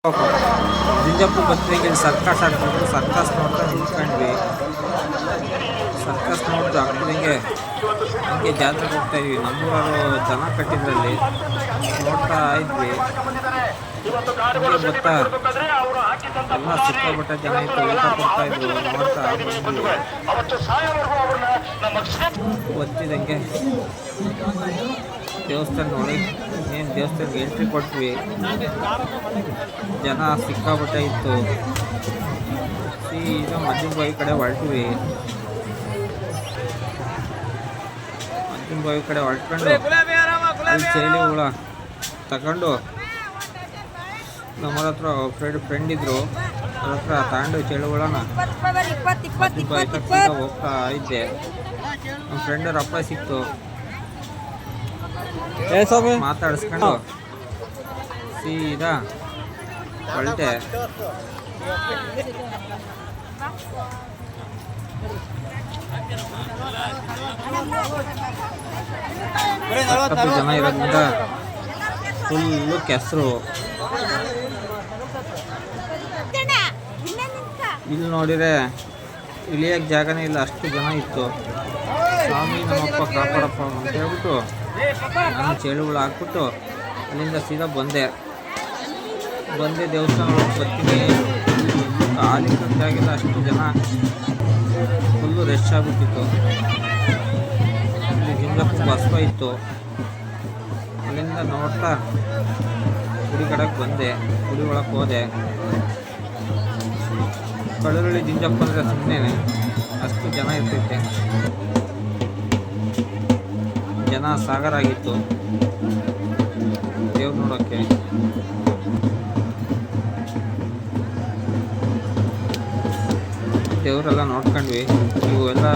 ಜಿಂಜಪ್ಪು ಬತ್ತರಿಗೆ circus ಆಗ್ತಿದ್ರು. Circus ನೋಡ್ತಾ ನಿಂತ್ಕೊಂಡ್ವಿ. Circus ನೋಡಿದ್ರು ಆಗ್ತಿದಂಗೆ ಹಂಗೆ ಜಾತ್ರೆಗೆ ಹೋಗ್ತಾ ಇದ್ವಿ. ನಮ್ಮೂರವರು ಜನ ಕಟ್ಟಿದ್ರಲ್ಲಿ ನೋಡ್ತಾ ಇದ್ವಿ. ಹಂಗೆ ಬರ್ತಾ ಎಲ್ಲ ಸಿಕ್ಕಾಪಟ್ಟೆ ಜನ ಇತ್ತು. ಊಟ ಕೊಡ್ತಾ ಇದ್ರು. ನೋಡ್ತಾ ಬರ್ತಿದ್ದಂಗೆ ದೇವಸ್ಥಾನ ನೋಡಿ ಏನು ದೇವಸ್ಥಾನಕ್ಕೆ ಎಂಟ್ರಿ ಕೊಟ್ವಿ. ಜನ ಸಿಕ್ಕಾಪಟ್ಟೆ ಇತ್ತು. ಸೀದಾ ಮದ್ದಿನಬಾವಿ ಕಡೆ ಹೊರಟ್ವಿ. ಮದ್ದಿನಬಾವಿ ಕಡೆ ಹೊರಟ್ಕೊಂಡು ಅಲ್ಲಿ ಚೇಳಿ ಹುಳ ತಗೊಂಡು ನಮ್ಮ ಹತ್ರ ಫ್ರೆಂಡ್ ಇದ್ರು. ಅವ್ರ ಹತ್ರ ತಗೊಂಡು ಚೇಳಿ ಹುಳನ ಮದ್ದಿನಬಾವಿ ಸೀದಾ ಹೋಗ್ತಾ ಇದ್ದೆ. ನಮ್ಮ ಫ್ರೆಂಡರ ಅಪ್ಪ ಸಿಕ್ತು. ಮಾತಾಡಿಸ್ಕೊಂಡು ಸೀದಾ ಹೊರಟೆ. ಜನ ಇರೋದ್ರಿಂದ ಫುಲ್ಲು ಕೆಸರು. ಇಲ್ಲಿ ನೋಡಿದ್ರೆ ಇಳಿಯೋಕ್ಕೆ ಜಾಗನೇ ಇಲ್ಲ, ಅಷ್ಟು ಜನ ಇತ್ತು. ಸ್ವಾಮಿ ನಮ್ಮಪ್ಪ ಕಾಪಾಡಪ್ಪ ಅಂತ ಹೇಳ್ಬಿಟ್ಟು ನಾನು ಚೇಳುಗಳು ಹಾಕ್ಬಿಟ್ಟು ಅಲ್ಲಿಂದ ಸೀದಾ ಬಂದೆ. ದೇವಸ್ಥಾನ ಬರ್ತೀನಿ. ಖಾಲಿ ಖರ್ಚಾಗಿಲ್ಲ, ಅಷ್ಟು ಜನ ಫುಲ್ಲು ರಶ್ ಆಗಿಬಿಟ್ಟಿತ್ತು. ಇಲ್ಲಿ ಜಿಂಜಪ್ಪು ಬಸವ ಇತ್ತು. ಅಲ್ಲಿಂದ ನೋಡ್ತಾ ಗುಡಿ ಕಡೆಗೆ ಬಂದೆ. ಗುಡಿ ಒಳಗೆ ಹೋದೆ. ಕಳರಳ್ಳಿ ಜಿಂಜಪ್ಪ ಅಂದರೆ ಸುಮ್ಮನೆ ಅಷ್ಟು ಜನ ಇರ್ತೈತೆ. ಜನ ಸಾಗರ ಆಗಿತ್ತು ದೇವ್ರು ನೋಡೋಕ್ಕೆ. ದೇವರೆಲ್ಲ ನೋಡ್ಕೊಂಡ್ವಿ. ಇವು ಎಲ್ಲ